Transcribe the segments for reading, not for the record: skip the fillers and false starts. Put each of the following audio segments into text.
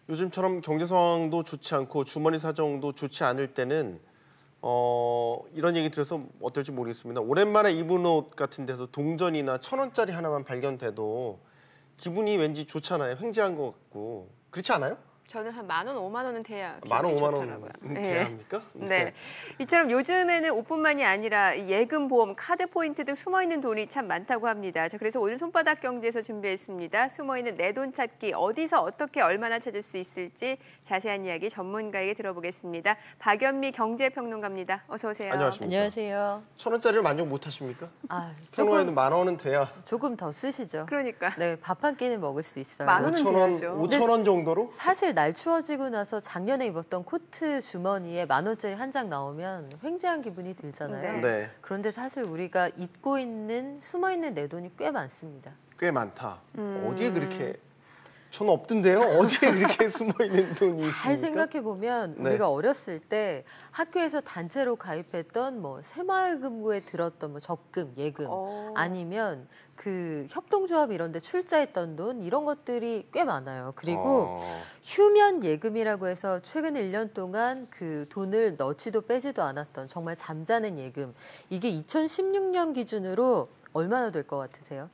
요즘처럼 경제 상황도 좋지 않고 주머니 사정도 좋지 않을 때는 이런 얘기 들어서 어떨지 모르겠습니다. 오랜만에 입은 옷 같은 데서 동전이나 1,000원짜리 하나만 발견돼도 기분이 왠지 좋잖아요. 횡재한 것 같고. 그렇지 않아요? 저는 한 10,000원, 50,000원은 돼야 만 원, 기분이 5만 좋더라고요. 원 돼야 합니까? 네. 이처럼 요즘에는 옷뿐만이 아니라 예금, 보험, 카드 포인트 등 숨어있는 돈이 참 많다고 합니다. 그래서 오늘 손바닥 경제에서 준비했습니다. 숨어있는 내 돈 찾기, 어디서 어떻게 얼마나 찾을 수 있을지 자세한 이야기 전문가에게 들어보겠습니다. 박연미 경제평론가입니다. 어서 오세요. 안녕하십니까. 안녕하세요. 1,000원짜리를 만족 못 하십니까? 조금, 평소에는 10,000원은 돼야. 조금 더 쓰시죠. 그러니까. 네, 밥 한 끼는 먹을 수 있어요. 10,000원은 5,000원, 돼야죠. 5,000원 정도로? 사실 날 추워지고 나서 작년에 입었던 코트 주머니에 10,000원짜리 한 장 나오면 횡재한 기분이 들잖아요. 네. 그런데 사실 우리가 잊고 있는, 숨어있는 내 돈이 꽤 많습니다. 꽤 많다. 어디에 그렇게 저는 없던데요? 어디에 그렇게 숨어있는 돈이 있습니까? 잘 생각해보면 네. 우리가 어렸을 때 학교에서 단체로 가입했던 뭐 새마을금고에 들었던 뭐 적금, 예금 아니면 그 협동조합 이런 데 출자했던 돈 이런 것들이 꽤 많아요. 그리고 휴면 예금이라고 해서 최근 1년 동안 그 돈을 넣지도 빼지도 않았던 정말 잠자는 예금. 이게 2016년 기준으로 얼마나 될 것 같으세요?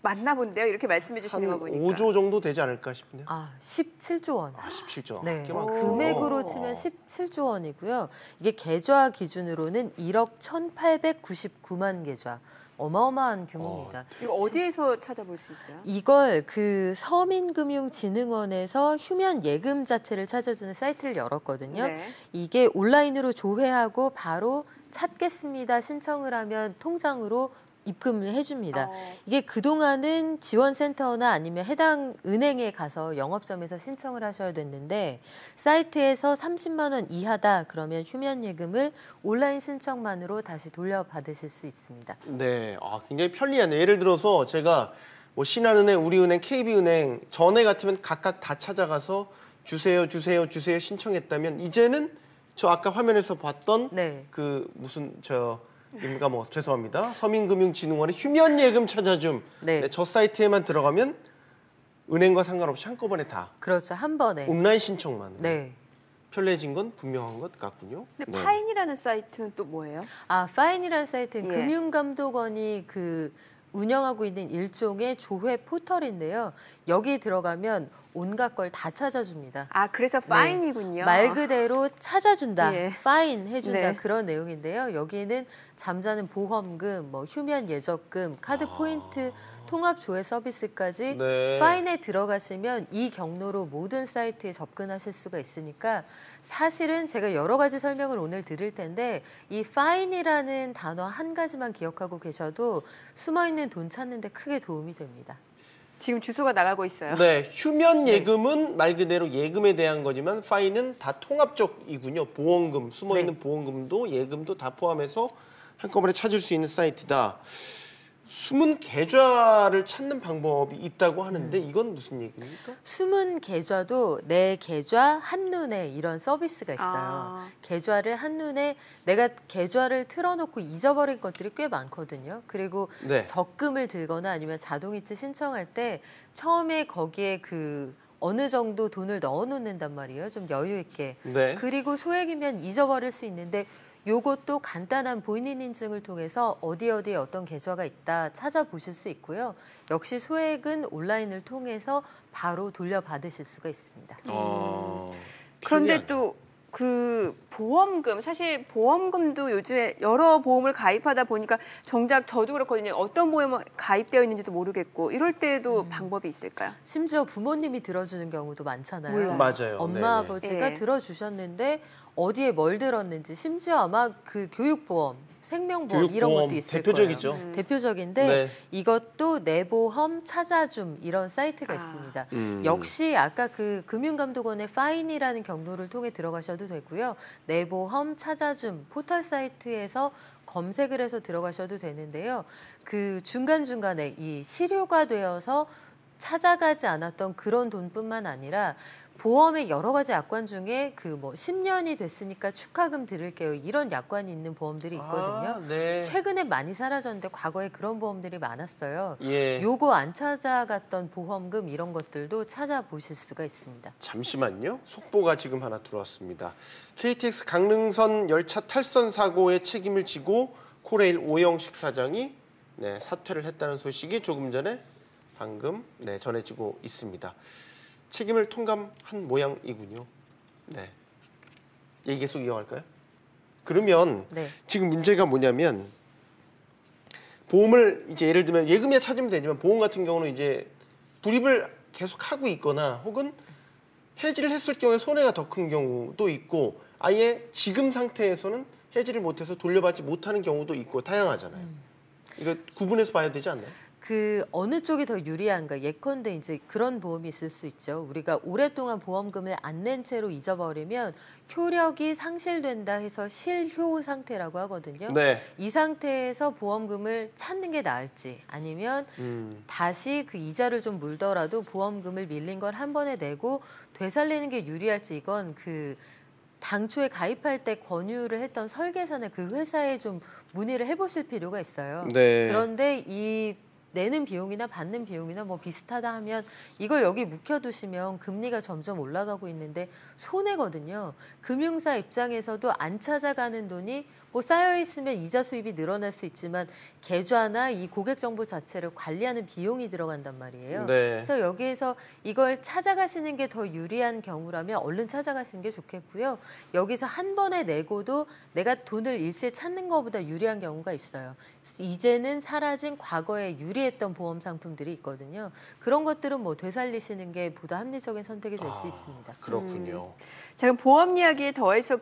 맞나 본데요. 이렇게 말씀해 주시는 거 한 보니까. 5조 정도 되지 않을까 싶네요. 17조 원. 17조. 네, 꽤 많군요. 금액으로 치면 17조 원이고요. 이게 계좌 기준으로는 1억 1,899만 계좌. 어마어마한 규모입니다. 이거 어디에서 찾아볼 수 있어요? 이걸 그 서민금융진흥원에서 휴면 예금 자체를 찾아주는 사이트를 열었거든요. 네. 이게 온라인으로 조회하고 바로 찾겠습니다 신청을 하면 통장으로 입금을 해줍니다. 이게 그동안은 지원센터나 아니면 해당 은행에 가서 영업점에서 신청을 하셔야 됐는데 사이트에서 30만 원 이하다 그러면 휴면예금을 온라인 신청만으로 다시 돌려받으실 수 있습니다. 네, 굉장히 편리하네요. 예를 들어서 제가 뭐 신한은행, 우리은행, KB은행 전에 같으면 각각 다 찾아가서 주세요 신청했다면 이제는 저 아까 화면에서 봤던 네. 그 무슨 죄송합니다. 서민금융진흥원의 휴면예금 찾아줌. 네. 저 사이트에만 들어가면 은행과 상관없이 한꺼번에 다 그렇죠. 한 번에. 온라인 신청만. 네. 편리해진 건 분명한 것 같군요. 근데 네. 파인이라는 사이트는 또 뭐예요? 파인이라는 사이트는 예. 금융감독원이 그 운영하고 있는 일종의 조회 포털인데요. 여기 들어가면 온갖 걸 다 찾아줍니다. 그래서 파인이군요. 네. 말 그대로 찾아준다, 예. 파인 해준다 네. 그런 내용인데요. 여기에는 잠자는 보험금, 뭐 휴면 예적금, 카드 포인트 통합 조회 서비스까지 네. 파인에 들어가시면 이 경로로 모든 사이트에 접근하실 수가 있으니까 사실은 제가 여러 가지 설명을 오늘 드릴 텐데 이 파인이라는 단어 한 가지만 기억하고 계셔도 숨어있는 돈 찾는 데 크게 도움이 됩니다. 지금 주소가 나가고 있어요. 네, 휴면 예금은 말 그대로 예금에 대한 거지만 파인은 다 통합적이군요. 보험금, 숨어있는 네. 보험금도 예금도 다 포함해서 한꺼번에 찾을 수 있는 사이트다. 숨은 계좌를 찾는 방법이 있다고 하는데 이건 무슨 얘기입니까? 숨은 계좌도 내 계좌 한눈에 이런 서비스가 있어요. 계좌를 한눈에 내가 계좌를 틀어놓고 잊어버린 것들이 꽤 많거든요. 그리고 네. 적금을 들거나 아니면 자동이체 신청할 때 처음에 거기에 그 어느 정도 돈을 넣어놓는단 말이에요. 좀 여유 있게. 네. 그리고 소액이면 잊어버릴 수 있는데 요것도 간단한 본인 인증을 통해서 어디에 어떤 계좌가 있다 찾아보실 수 있고요. 역시 소액은 온라인을 통해서 바로 돌려받으실 수가 있습니다. 그런데 또 그 보험금, 사실 보험금도 요즘에 여러 보험을 가입하다 보니까 정작 저도 그렇거든요. 어떤 보험에 가입되어 있는지도 모르겠고 이럴 때도 방법이 있을까요? 심지어 부모님이 들어주는 경우도 많잖아요. 몰라요. 맞아요. 엄마, 네네. 아버지가 예. 들어주셨는데 어디에 뭘 들었는지 심지어 아마 그 교육보험, 생명보험 이런 교육보험 것도 있을 대표적이죠. 거예요. 대표적인데 네. 이것도 내 보험 찾아줌 이런 사이트가 있습니다. 역시 아까 그 금융감독원의 파인이라는 경로를 통해 들어가셔도 되고요. 내 보험 찾아줌 포털 사이트에서 검색을 해서 들어가셔도 되는데요. 그 중간중간에 이 실효가 되어서 찾아가지 않았던 그런 돈뿐만 아니라 보험의 여러 가지 약관 중에 그 뭐 10년이 됐으니까 축하금 드릴게요. 이런 약관이 있는 보험들이 있거든요. 네. 최근에 많이 사라졌는데 과거에 그런 보험들이 많았어요. 예. 요거 안 찾아갔던 보험금 이런 것들도 찾아보실 수가 있습니다. 잠시만요. 속보가 지금 하나 들어왔습니다. KTX 강릉선 열차 탈선 사고의 책임을 지고 코레일 오영식 사장이 사퇴를 했다는 소식이 조금 전에 방금 전해지고 있습니다. 책임을 통감한 모양이군요. 네. 얘기 계속 이어갈까요? 그러면 네. 지금 문제가 뭐냐면 보험을 이제 예를 들면 예금에 찾으면 되지만 보험 같은 경우는 이제 불입을 계속 하고 있거나 혹은 해지를 했을 경우에 손해가 더 큰 경우도 있고 아예 지금 상태에서는 해지를 못해서 돌려받지 못하는 경우도 있고 다양하잖아요. 이거 구분해서 봐야 되지 않나요? 그 어느 쪽이 더 유리한가? 예컨대 이제 그런 보험이 있을 수 있죠. 우리가 오랫동안 보험금을 안 낸 채로 잊어버리면 효력이 상실된다 해서 실효 상태라고 하거든요. 네. 이 상태에서 보험금을 찾는 게 나을지 아니면 다시 그 이자를 좀 물더라도 보험금을 밀린 걸 한 번에 내고 되살리는 게 유리할지 이건 그 당초에 가입할 때 권유를 했던 설계사나 그 회사에 좀 문의를 해보실 필요가 있어요. 네. 그런데 이 내는 비용이나 받는 비용이나 뭐 비슷하다 하면 이걸 여기 묵혀두시면 금리가 점점 올라가고 있는데 손해거든요. 금융사 입장에서도 안 찾아가는 돈이 뭐 쌓여있으면 이자 수입이 늘어날 수 있지만 계좌나 이 고객 정보 자체를 관리하는 비용이 들어간단 말이에요. 네. 그래서 여기에서 이걸 찾아가시는 게 더 유리한 경우라면 얼른 찾아가시는 게 좋겠고요. 여기서 한 번에 내고도 내가 돈을 일시에 찾는 것보다 유리한 경우가 있어요. 이제는 사라진 과거에 유리했던 보험 상품들이 있거든요. 그런 것들은 뭐 되살리시는 게 보다 합리적인 선택이 될 수 있습니다. 그렇군요. 자, 그럼 보험 이야기에 더해서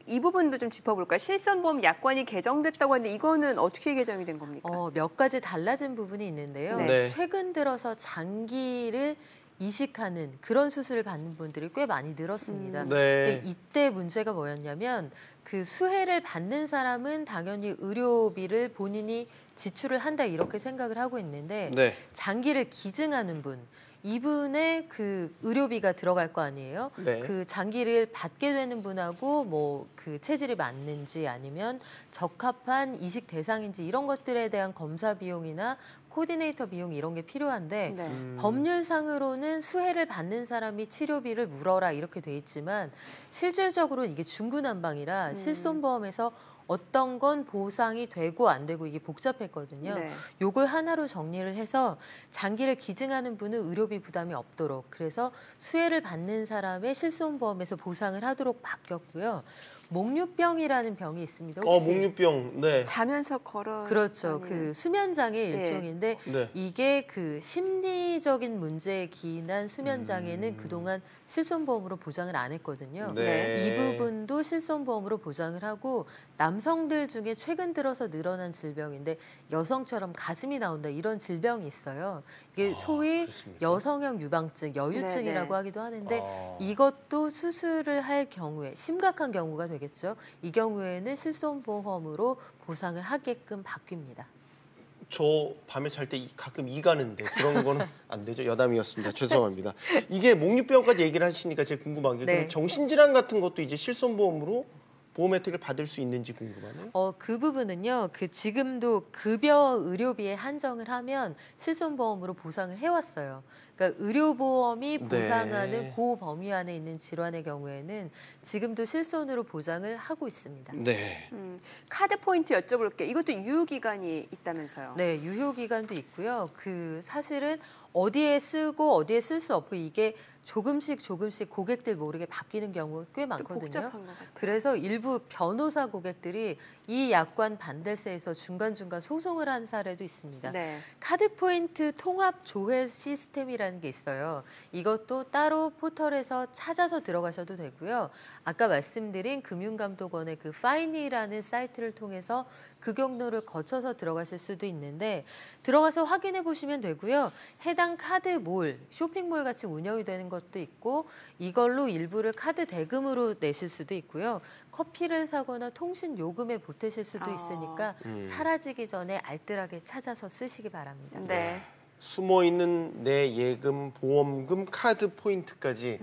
이 부분도 좀 짚어볼까요? 실손보험 약관이 개정됐다고 하는데 이거는 어떻게 개정이 된 겁니까? 몇 가지 달라진 부분이 있는데요. 네. 최근 들어서 장기를 이식하는 그런 수술을 받는 분들이 꽤 많이 늘었습니다. 네. 근데 이때 문제가 뭐였냐면 그 수혜를 받는 사람은 당연히 의료비를 본인이 지출을 한다 이렇게 생각을 하고 있는데 네. 장기를 기증하는 분 이분의 그 의료비가 들어갈 거 아니에요. 네. 그 장기를 받게 되는 분하고 뭐 그 체질이 맞는지 아니면 적합한 이식 대상인지 이런 것들에 대한 검사 비용이나 코디네이터 비용 이런 게 필요한데 네. 법률상으로는 수혜를 받는 사람이 치료비를 물어라 이렇게 돼 있지만 실질적으로는 이게 중구난방이라 실손보험에서 어떤 건 보상이 되고 안 되고 이게 복잡했거든요. 네. 요걸 하나로 정리를 해서 장기를 기증하는 분은 의료비 부담이 없도록 그래서 수혜를 받는 사람의 실손보험에서 보상을 하도록 바뀌었고요. 목류병이라는 병이 있습니다. 혹시 목류병. 네. 자면서 걸어. 그렇죠. 그 수면장애 네. 일종인데 네. 이게 그 심리적인 문제에 기인한 수면장애는 그동안 실손보험으로 보장을 안 했거든요. 네. 이 부분도 실손보험으로 보장을 하고 남성들 중에 최근 들어서 늘어난 질병인데 여성처럼 가슴이 나온다 이런 질병이 있어요. 이게 소위 그렇습니까? 여성형 유방증, 여유증이라고 네네. 하기도 하는데 이것도 수술을 할 경우에 심각한 경우가 되겠죠. 이 경우에는 실손보험으로 보상을 하게끔 바뀝니다. 저 밤에 잘 때 가끔 이 가는데 그런 거는 안 되죠. 여담이었습니다. 죄송합니다. 이게 목류병까지 얘기를 하시니까 제가 궁금한 게 네. 그럼 정신질환 같은 것도 이제 실손보험으로 보험 혜택을 받을 수 있는지 궁금하네요. 그 부분은요. 그 지금도 급여 의료비에 한정을 하면 실손보험으로 보상을 해왔어요. 그러니까 의료보험이 보상하는 네. 그 범위 안에 있는 질환의 경우에는 지금도 실손으로 보장을 하고 있습니다. 네. 카드 포인트 여쭤볼게요. 이것도 유효기간이 있다면서요? 네, 유효기간도 있고요. 그 사실은 어디에 쓰고 어디에 쓸 수 없고 이게 조금씩 고객들 모르게 바뀌는 경우가 꽤 또 많거든요. 복잡한 것 같아요. 그래서 일부 변호사 고객들이 이 약관 반대세에서 중간중간 소송을 한 사례도 있습니다. 네. 카드 포인트 통합 조회 시스템이라는 게 있어요. 이것도 따로 포털에서 찾아서 들어가셔도 되고요. 아까 말씀드린 금융감독원의 그 파이니라는 사이트를 통해서 그 경로를 거쳐서 들어가실 수도 있는데 들어가서 확인해 보시면 되고요. 해당 카드몰, 쇼핑몰 같이 운영이 되는 것도 있고 이걸로 일부를 카드 대금으로 내실 수도 있고요. 커피를 사거나 통신 요금에 보태실 수도 있으니까 사라지기 전에 알뜰하게 찾아서 쓰시기 바랍니다. 네. 숨어 있는 내 예금, 보험금, 카드 포인트까지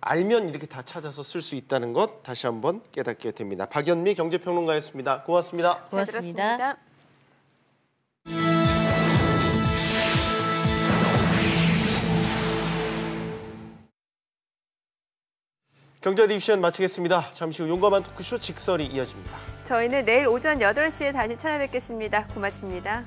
알면 이렇게 다 찾아서 쓸 수 있다는 것 다시 한번 깨닫게 됩니다. 박연미 경제평론가였습니다. 고맙습니다. 고맙습니다. 잘 들었습니다. 경제 에디션 마치겠습니다. 잠시 후 용감한 토크쇼 직설이 이어집니다. 저희는 내일 오전 8시에 다시 찾아뵙겠습니다. 고맙습니다.